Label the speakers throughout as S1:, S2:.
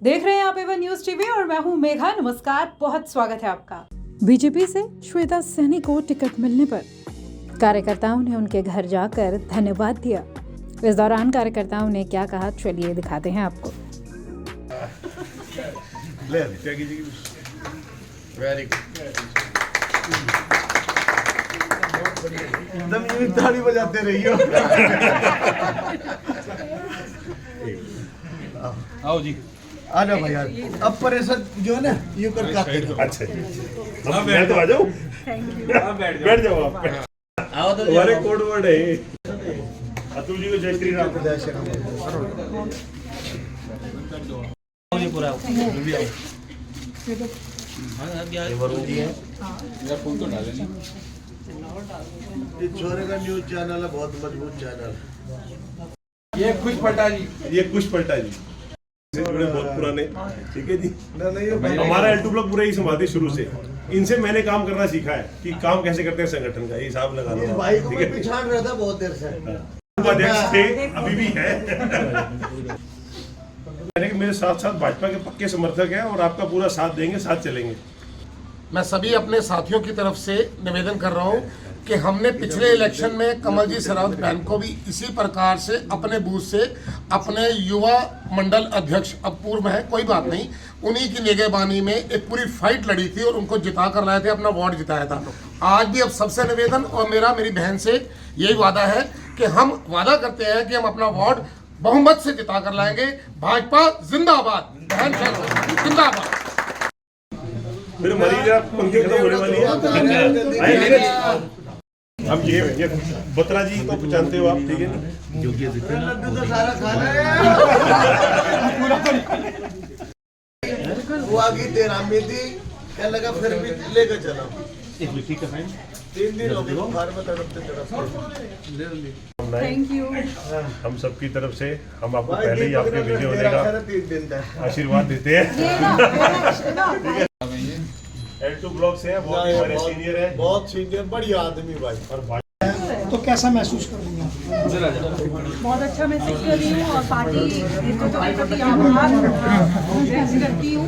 S1: देख रहे हैं आप एवन न्यूज टीवी और मैं हूं मेघा। नमस्कार, बहुत स्वागत है आपका। बीजेपी से श्वेता सहनी को टिकट मिलने पर कार्यकर्ताओं ने उनके घर जाकर धन्यवाद दिया। इस दौरान कार्यकर्ताओं ने क्या कहा, चलिए दिखाते हैं आपको।
S2: एकदम यूं ताली बजाते रहियो।
S3: आओ जी,
S2: आ जाओ भाई, अब परेशान जो है ना यूं कर काटते रहो।
S4: अच्छा जी, अब मैं तो आ जाऊं। बैठ जाओ आप।
S3: आओ तो
S4: हमारे कोड वर्ड है अतुल जी को जय श्री राम।
S3: आओ जी, पूरा आओ जल्दी आओ। हाँ क्या वरुण जी है, मेरा फोन तो डाले नहीं।
S2: ये छोरे का न्यूज चैनल है, बहुत मजबूत चैनल।
S3: ये खुश पलटा जी,
S4: ये कुछ पलटा जी से जुड़े बहुत पुराने, ठीक है जी।
S2: नहीं
S4: हमारा एल2 ब्लॉक पूरा ही संभालते शुरू से। इनसे मैंने काम करना सीखा है कि काम कैसे करते हैं संगठन का, ये हिसाब लगा
S2: इस
S4: लो।
S2: भाई को
S4: ठीक
S2: मैं
S4: है,
S2: पिछाड़ रहा था बहुत देर से।
S4: उपाध्यक्ष थे, अभी भी है। यानी कि मेरे साथ साथ भाजपा के पक्के समर्थक हैं और आपका पूरा साथ देंगे, साथ चलेंगे।
S5: मैं सभी अपने साथियों की तरफ से निवेदन कर रहा हूं कि हमने पिछले इलेक्शन में कमल जी सरावत बहन को भी इसी प्रकार से अपने बूथ से अपने युवा मंडल अध्यक्ष, अब पूर्व है कोई बात नहीं, उन्हीं की निगहबानी में एक पूरी फाइट लड़ी थी और उनको जिता कर लाए थे, अपना वार्ड जिताया था। आज भी अब सबसे निवेदन और मेरी बहन से यही वादा है कि हम वादा करते हैं कि हम अपना वार्ड बहुमत से जिता कर लाएंगे। भाजपा जिंदाबाद, बहन जिंदाबाद।
S4: मेरे मरीज आप पंखे खत्म होने वाली है। हम ये बत्रा जी को पहचानते हो आप, ठीक है ना?
S2: लड्डू तो सारा खाना है। वो आगे तेरा में थी, क्या लगा फिर भी लेकर चला।
S3: एक मिनट, ठीक है।
S2: 3 दिन हो गए बुखार में तड़पते तड़पते।
S1: Thank you.
S4: हम सबकी तरफ से हम आपको
S2: भाई
S4: पहले ही
S2: दीपक
S4: आपके
S2: ने
S4: वीडियो
S2: मेरा
S4: देगा
S2: खैर 3 दिन तक
S4: आशीर्वाद देते हैं। एल2 ब्लॉक से है, बहुत हमारे सीनियर है,
S2: बहुत सीनियर, बढ़िया आदमी भाई।
S4: और
S6: तो कैसा महसूस कर रही हैं?
S1: बहुत अच्छा महसूस कर रही हूँ और पार्टी नेतृत्व के प्रति आभार व्यक्त करती हूँ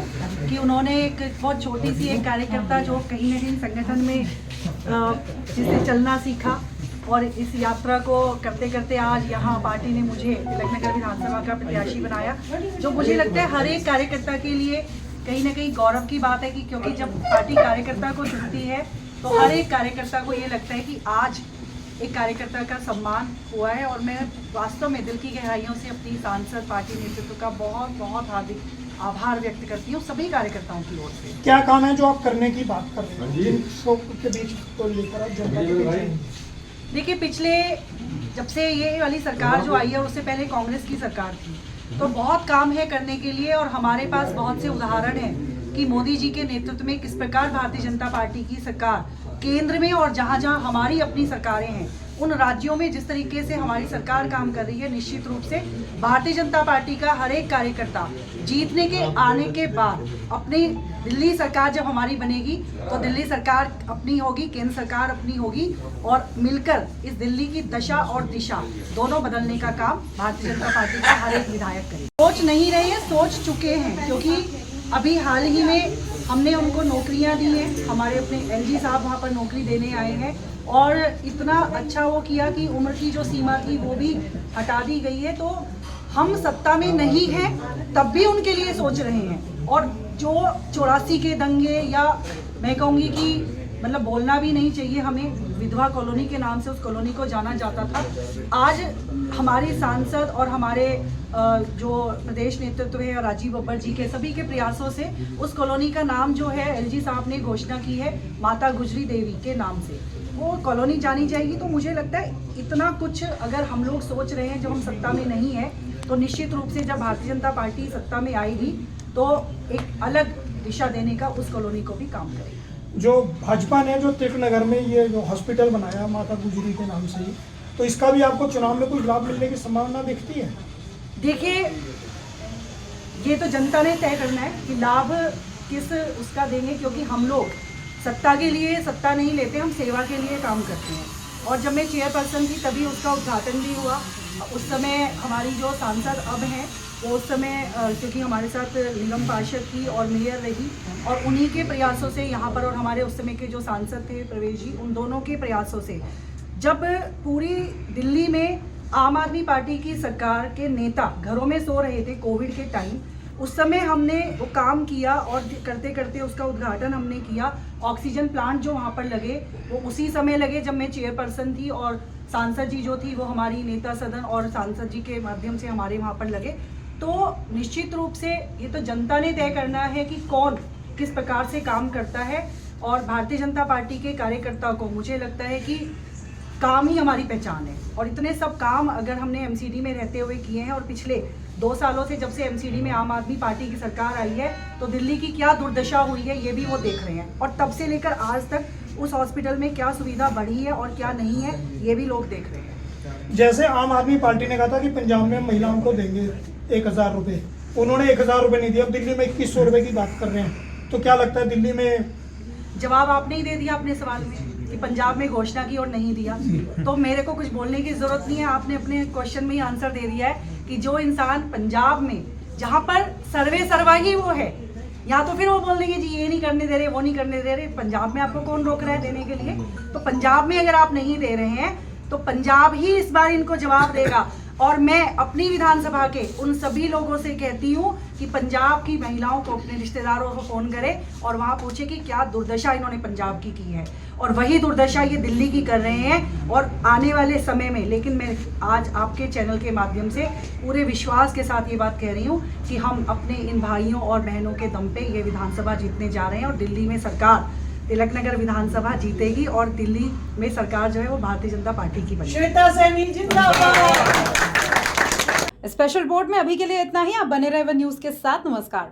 S1: कि उन्होंने एक बहुत छोटी सी एक कार्यकर्ता जो कहीं ना कहीं संगठन में जिसने चलना सीखा और इस यात्रा को करते करते आज यहाँ पार्टी ने मुझे तिलकनगर विधानसभा का प्रत्याशी बनाया, जो मुझे लगता है हर एक कार्यकर्ता के लिए कहीं ना कहीं गौरव की बात है कि क्योंकि जब पार्टी कार्यकर्ता को चुनती है तो हर एक कार्यकर्ता को ये लगता है कि आज एक कार्यकर्ता का सम्मान हुआ है। और मैं वास्तव में दिल की गहराइयों से अपनी सांसद पार्टी नेतृत्व का बहुत बहुत हार्दिक आभार व्यक्त करती हूँ सभी कार्यकर्ताओं की ओर से।
S6: क्या काम है जो आप करने की बात कर रहे हैं जिनको के बीच को लेकर आप जनता के बीच?
S1: देखिए, पिछले जब से ये वाली सरकार जो आई है उससे पहले कांग्रेस की सरकार थी, तो बहुत काम है करने के लिए और हमारे पास बहुत से उदाहरण हैं कि मोदी जी के नेतृत्व में किस प्रकार भारतीय जनता पार्टी की सरकार केंद्र में और जहां जहां हमारी अपनी सरकारें हैं उन राज्यों में जिस तरीके से हमारी सरकार काम कर रही है, निश्चित रूप से भारतीय जनता पार्टी का हर एक कार्यकर्ता जीतने के आने के बाद अपनी दिल्ली सरकार जब हमारी बनेगी तो दिल्ली सरकार अपनी होगी, केंद्र सरकार अपनी होगी और मिलकर इस दिल्ली की दशा और दिशा दोनों बदलने का काम भारतीय जनता पार्टी का हर एक विधायक करे। सोच नहीं रहे हैं, सोच चुके हैं, क्योंकि अभी हाल ही में हमने उनको नौकरियां दी हैं। हमारे अपने एलजी साहब वहाँ पर नौकरी देने आए हैं और इतना अच्छा वो किया कि उम्र की जो सीमा थी वो भी हटा दी गई है। तो हम सत्ता में नहीं हैं तब भी उनके लिए सोच रहे हैं। और जो 84 के दंगे, या मैं कहूँगी कि मतलब बोलना भी नहीं चाहिए, हमें विधवा कॉलोनी के नाम से उस कॉलोनी को जाना जाता था, आज हमारे सांसद और हमारे जो प्रदेश नेतृत्व है राजीव बब्बर जी के सभी के प्रयासों से उस कॉलोनी का नाम जो है एलजी साहब ने घोषणा की है माता गुजरी देवी के नाम से, वो कॉलोनी जानी जाएगी। तो मुझे लगता है इतना कुछ अगर हम लोग सोच रहे हैं जब हम सत्ता में नहीं है, तो निश्चित रूप से जब भारतीय जनता पार्टी सत्ता में आएगी तो एक अलग दिशा देने का उस कॉलोनी को भी काम करेगी।
S6: जो भाजपा ने जो तिलकनगर में ये जो हॉस्पिटल बनाया माता गुजरी के नाम से, तो इसका भी आपको चुनाव में कुछ लाभ मिलने की संभावना दिखती है?
S1: देखिए, ये तो जनता ने तय करना है कि लाभ किस उसका देंगे, क्योंकि हम लोग सत्ता के लिए सत्ता नहीं लेते, हम सेवा के लिए काम करते हैं। और जब मैं चेयरपर्सन थी तभी उसका उद्घाटन भी हुआ। उस समय हमारी जो सांसद अब हैं वो उस समय क्योंकि हमारे साथ निगम पार्षद थी और मेयर रही, और उन्हीं के प्रयासों से यहाँ पर, और हमारे उस समय के जो सांसद थे प्रवेश जी, उन दोनों के प्रयासों से जब पूरी दिल्ली में आम आदमी पार्टी की सरकार के नेता घरों में सो रहे थे कोविड के टाइम, उस समय हमने वो काम किया और करते करते उसका उद्घाटन हमने किया। ऑक्सीजन प्लांट जो वहाँ पर लगे वो उसी समय लगे जब मैं चेयरपर्सन थी, और सांसद जी जो थी वो हमारी नेता सदन और सांसद जी के माध्यम से हमारे वहाँ पर लगे। तो निश्चित रूप से ये तो जनता ने तय करना है कि कौन किस प्रकार से काम करता है, और भारतीय जनता पार्टी के कार्यकर्ता को मुझे लगता है कि काम ही हमारी पहचान है। और इतने सब काम अगर हमने एमसीडी में रहते हुए किए हैं, और पिछले 2 सालों से जब से एमसीडी में आम आदमी पार्टी की सरकार आई है तो दिल्ली की क्या दुर्दशा हुई है ये भी वो देख रहे हैं, और तब से लेकर आज तक उस हॉस्पिटल में क्या सुविधा बढ़ी है और क्या नहीं है ये भी लोग देख रहे हैं।
S6: जैसे आम आदमी पार्टी ने कहा था कि पंजाब में महिलाओं को देंगे 1000 रुपये, उन्होंने 1000 रुपये नहीं दिया, अब दिल्ली में 2100 रुपये की बात कर रहे हैं, तो क्या लगता है दिल्ली में?
S1: जवाब आपने ही दे दिया अपने सवाल में कि पंजाब में घोषणा की और नहीं दिया, तो मेरे को कुछ बोलने की जरूरत नहीं है। आपने अपने क्वेश्चन में ही आंसर दे दिया है कि जो इंसान पंजाब में जहाँ पर सर्वे सर्वा ही वो है, या तो फिर वो बोल देंगे जी ये नहीं करने दे रहे, वो नहीं करने दे रहे। पंजाब में आपको कौन रोक रहा है देने के लिए? तो पंजाब में अगर आप नहीं दे रहे हैं तो पंजाब ही इस बार इनको जवाब देगा। और मैं अपनी विधानसभा के उन सभी लोगों से कहती हूँ कि पंजाब की महिलाओं को, अपने रिश्तेदारों को फ़ोन करें और वहाँ पूछे कि क्या दुर्दशा इन्होंने पंजाब की है, और वही दुर्दशा ये दिल्ली की कर रहे हैं। और आने वाले समय में, लेकिन मैं आज आपके चैनल के माध्यम से पूरे विश्वास के साथ ये बात कह रही हूँ कि हम अपने इन भाइयों और बहनों के दम पे ये विधानसभा जीतने जा रहे हैं, और दिल्ली में सरकार तिलक नगर विधानसभा जीतेगी, और दिल्ली में सरकार जो है वो भारतीय जनता पार्टी की बनेगी।
S7: श्वेता सैनी जिंदाबाद। स्पेशल रिपोर्ट में अभी के लिए इतना ही। आप बने रहे वन न्यूज के साथ। नमस्कार।